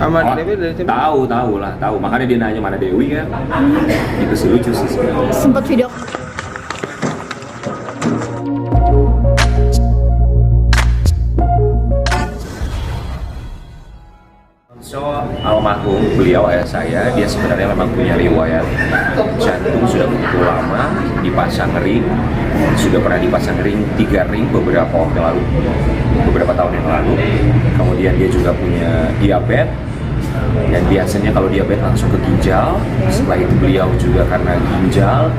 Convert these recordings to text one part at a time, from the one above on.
Sama Dewi dari tim? Tahu lah, tahu. Makanya dia nanya mana Dewi kan. Itu sih lucu sih sebenarnya. Sempat video. So, almarhum beliau ayah saya, dia sebenarnya memang punya riwayat jantung sudah begitu lama, dipasang ring, sudah pernah dipasang ring 3 ring beberapa waktu lalu, beberapa tahun yang lalu. Kemudian dia juga punya diabetes, dan biasanya kalau diabetes langsung ke ginjal. Setelah itu beliau juga karena ginjal,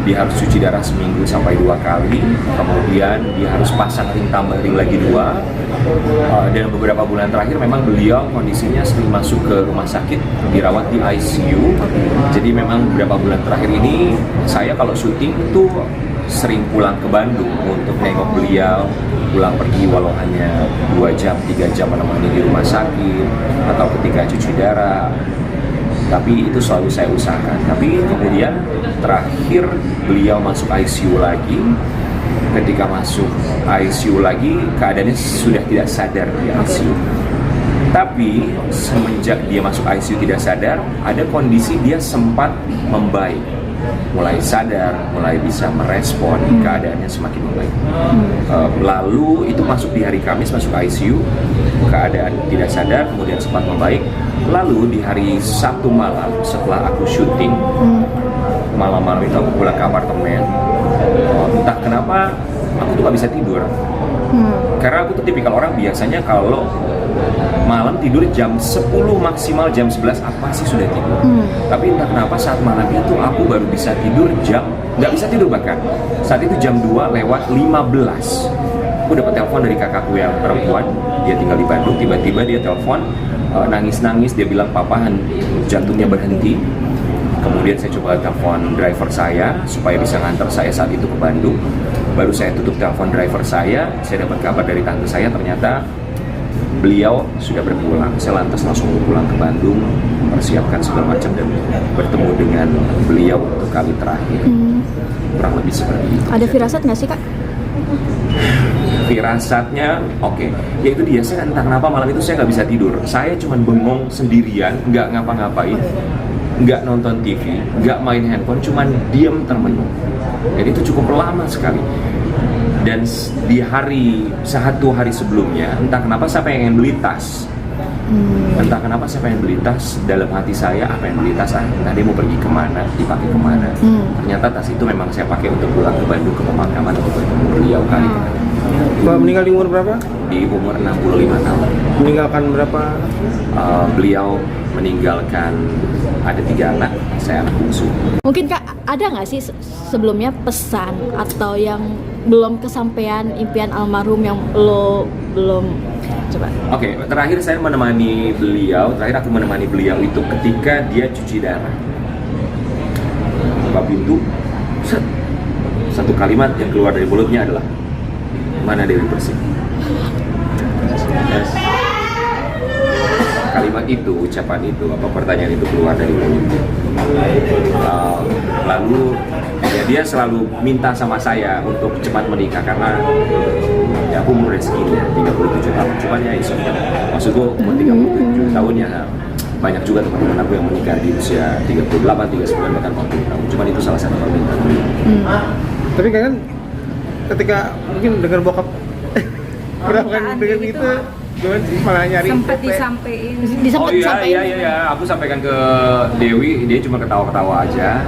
dia harus cuci darah seminggu sampai 2 kali. Kemudian dia harus pasang ring, tambah ring lagi 2. Dan beberapa bulan terakhir memang beliau kondisinya sering masuk ke rumah sakit, dirawat di ICU. Jadi memang beberapa bulan terakhir ini saya kalau syuting itu sering pulang ke Bandung untuk nengok beliau, pulang pergi walau hanya 2 jam, 3 jam menemani di rumah sakit atau ketika cuci darah. Tapi itu selalu saya usahakan. Tapi kemudian terakhir beliau masuk ICU lagi. Ketika masuk ICU lagi, keadaannya sudah tidak sadar di ICU. Tapi semenjak dia masuk ICU tidak sadar, ada kondisi dia sempat membaik, mulai sadar, mulai bisa merespon, keadaannya semakin membaik. Lalu itu masuk di hari Kamis, masuk ICU, keadaan tidak sadar, kemudian sempat membaik. Lalu di hari Sabtu malam setelah aku syuting, malam-malam itu aku pulang ke apartemen. Entah kenapa aku tuh gak bisa tidur. Karena aku tuh tipikal orang biasanya kalau malam tidur jam 10 maksimal jam 11 apa sih sudah tidur. Tapi entah kenapa saat malam itu aku baru bisa tidur nggak bisa tidur bahkan. Saat itu jam 2 lewat 15. Aku dapat telepon dari kakakku yang perempuan, dia tinggal di Bandung. Tiba-tiba dia telepon, nangis-nangis, dia bilang papa jantungnya berhenti. Kemudian saya coba telepon driver saya supaya bisa nganter saya saat itu ke Bandung. Baru saya tutup telepon driver saya dapat kabar dari tante saya, ternyata beliau sudah berpulang. Saya lantas langsung pulang ke Bandung, mempersiapkan segala macam dan bertemu dengan beliau untuk kali terakhir. Kurang lebih seperti itu. Ada firasat nggak sih, Kak? Firasatnya oke. Ya itu dia, saya entah kenapa malam itu saya nggak bisa tidur. Saya cuma bengong sendirian, nggak ngapa-ngapain, nggak nonton TV, nggak main handphone, cuman diam termenung. Jadi itu cukup lama sekali. Dan di satu hari sebelumnya, entah kenapa saya pengen beli tas. Entah kenapa saya pengen beli tas, dalam hati saya apa yang beli tas, entah dia mau pergi kemana, dipakai kemana. Ternyata tas itu memang saya pakai untuk pulang ke Bandung ke pemakaman untuk bertemu beliau kali. Bapak meninggal di umur berapa? Di umur 65 tahun. Meninggalkan berapa? Beliau meninggalkan ada 3 anak, saya anak bungsu. Mungkin Kak, ada nggak sih sebelumnya pesan atau yang belum kesampaian impian almarhum yang lo belum coba? Oke, terakhir aku menemani beliau itu ketika dia cuci darah. Buka pintu, satu kalimat yang keluar dari mulutnya adalah, mana Dewi Persik? Kalimat itu, ucapan itu, pertanyaan itu keluar dari mulutnya. Lalu dia selalu minta sama saya untuk cepat menikah karena ya aku umur segini 37 tahun. Cuman ya iso. Maksudku umur 37 tahun ya banyak juga teman-teman aku yang menikah di usia 38, 39 bahkan 40 tahun. Cuman itu salah satu permintaan. Tapi kan ketika mungkin dengar bokap berapa kan dengar gitu, gimana sih malah nyari sempat disampaikan. Oh iya, aku sampaikan ke Dewi, dia cuma ketawa-ketawa aja.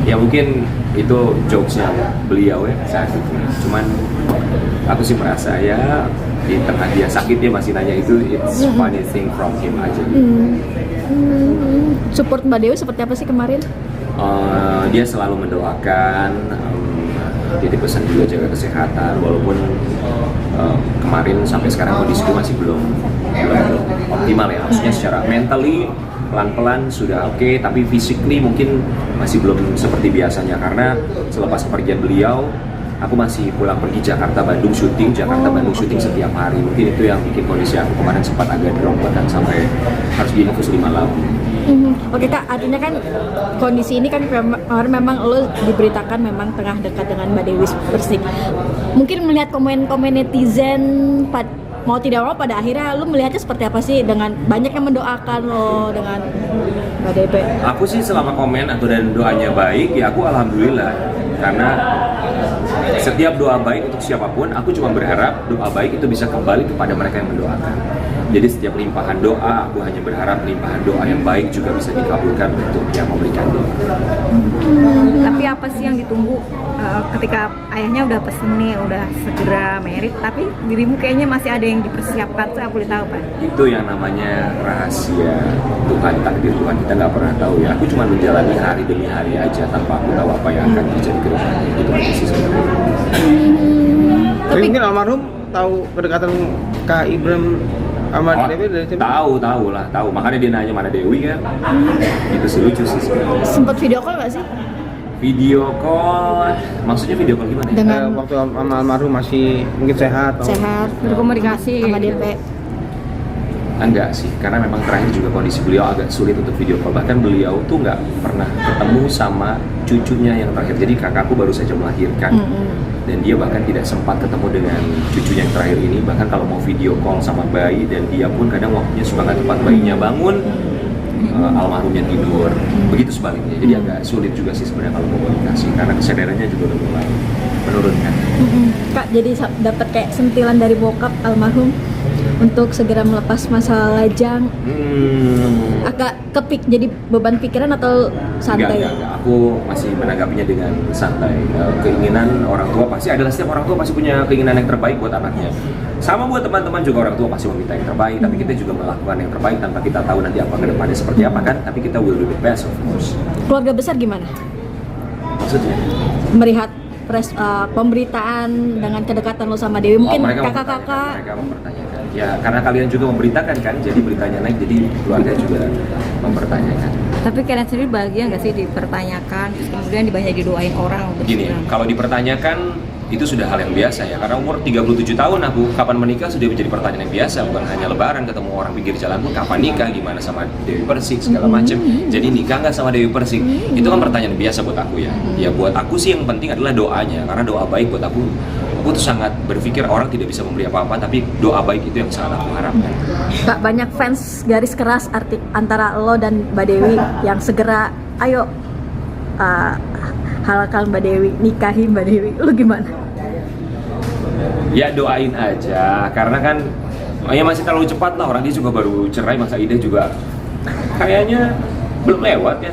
Ya mungkin itu jokesnya beliau ya saat itu. Cuman aku sih merasa ya di tengah dia sakit dia masih nanya itu, it's funny thing from him aja. Support Mbak Dewi seperti apa sih kemarin? Dia selalu mendoakan, titip pesan juga jaga kesehatan, walaupun kemarin sampai sekarang kondisiku masih belum optimal ya, maksudnya secara mentally pelan-pelan sudah oke, tapi physically mungkin masih belum seperti biasanya karena selepas kepergian beliau aku masih pulang pergi Jakarta Bandung syuting setiap hari. Mungkin itu yang bikin kondisi aku kemarin sempat agak drop bahkan sampai harus diinfus 5 lauk. Oke Kak, artinya kan kondisi ini kan memang lo diberitakan memang tengah dekat dengan Mbak Dewi Persik. Mungkin melihat komen-komen netizen mau tidak mau pada akhirnya lu melihatnya seperti apa sih dengan banyak yang mendoakan lo dengan Mbak DP? Aku sih selama komen atau dan doanya baik, ya aku alhamdulillah. Karena setiap doa baik untuk siapapun, aku cuma berharap doa baik itu bisa kembali kepada mereka yang mendoakan. Jadi setiap limpahan doa, aku hanya berharap limpahan doa yang baik juga bisa dikabulkan untuk yang memberikan doa. Tapi apa sih yang ditunggu ketika ayahnya udah pesen nih, udah segera merit, tapi dirimu kayaknya masih ada yang dipersiapkan, saya boleh tahu Pak? Itu yang namanya rahasia Tuhan, takdir Tuhan, kita nggak pernah tahu ya. Aku cuma menjalani hari demi hari aja tanpa aku tahu apa yang akan terjadi ke depannya. Itu aja sih sebenarnya. Tapi mungkin almarhum tahu kedekatan Kak Ibrahim sama Dewi dari siapa? Tahu. Makanya dia nanya mana Dewi kan. Itu sih lucu sih sebenarnya. Sempet video call nggak sih? Video call, maksudnya video call gimana ya? Dengan Waktu almarhum masih mungkin sehat atau sehat Berkomunikasi sama DP. Enggak sih, karena memang terakhir juga kondisi beliau agak sulit untuk video call. Bahkan beliau tuh nggak pernah ketemu sama cucunya yang terakhir. Jadi kakakku baru saja melahirkan. Dan dia bahkan tidak sempat ketemu dengan cucunya yang terakhir ini. Bahkan kalau mau video call sama bayi, dan dia pun kadang waktunya suka nggak tepat, bayinya bangun, almarhumnya tidur. Begitu sebaliknya. Jadi agak sulit juga sih sebenarnya kalau komunikasi, karena kesadarannya juga udah mulai menurun kan. Kak, jadi dapat kayak sentilan dari bokap almarhum untuk segera melepas masa lajang. Agak jadi beban pikiran atau santai? Enggak. Aku masih menanggapinya dengan santai. Keinginan orang tua pasti adalah, setiap orang tua pasti punya keinginan yang terbaik buat anaknya. Sama buat teman-teman juga, orang tua pasti meminta yang terbaik, tapi kita juga melakukan yang terbaik tanpa kita tahu nanti apa ke depannya seperti apa kan. Tapi kita will do the best of course. Keluarga besar gimana? Maksudnya? Melihat pemberitaan dengan kedekatan lo sama Dewi, mungkin mereka kakak-kakak. mereka mempertanyakan. Ya karena kalian juga memberitakan kan, jadi beritanya naik, jadi keluarga juga mempertanyakan. Tapi kalian sendiri bahagia nggak sih dipertanyakan, terus kemudian banyak didoain orang? Begini, kalau dipertanyakan itu sudah hal yang biasa ya, karena umur 37 tahun aku, kapan menikah sudah menjadi pertanyaan yang biasa. Bukan hanya lebaran ketemu orang pinggir jalan pun, kapan nikah, gimana sama Dewi Persik, segala macem. Jadi nikah nggak sama Dewi Persik, itu kan pertanyaan biasa buat aku ya. Ya buat aku sih yang penting adalah doanya, karena doa baik buat aku tuh sangat berpikir orang tidak bisa memberi apa-apa, tapi doa baik itu yang sangat aku harapkan. Kak, banyak fans garis keras antara lo dan Mbak Dewi yang segera, ayo halalkan Mbak Dewi, nikahi Mbak Dewi. Lu gimana? Ya doain aja, karena kan ya masih terlalu cepat lah, orang dia juga baru cerai, masa Ida juga kayaknya belum lewat ya.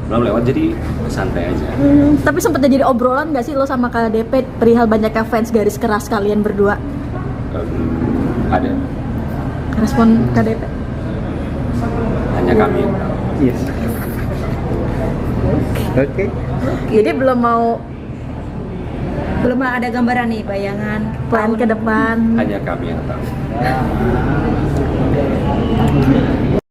Belum lewat, jadi santai aja. Tapi sempat jadi obrolan nggak sih lo sama KDP perihal banyaknya fans garis keras kalian berdua? Ada. Respon KDP? Hanya kami yang tahu. Yes. Oke. Jadi belum ada gambaran nih, bayangan plan ke depan. Hanya kami yang tahu.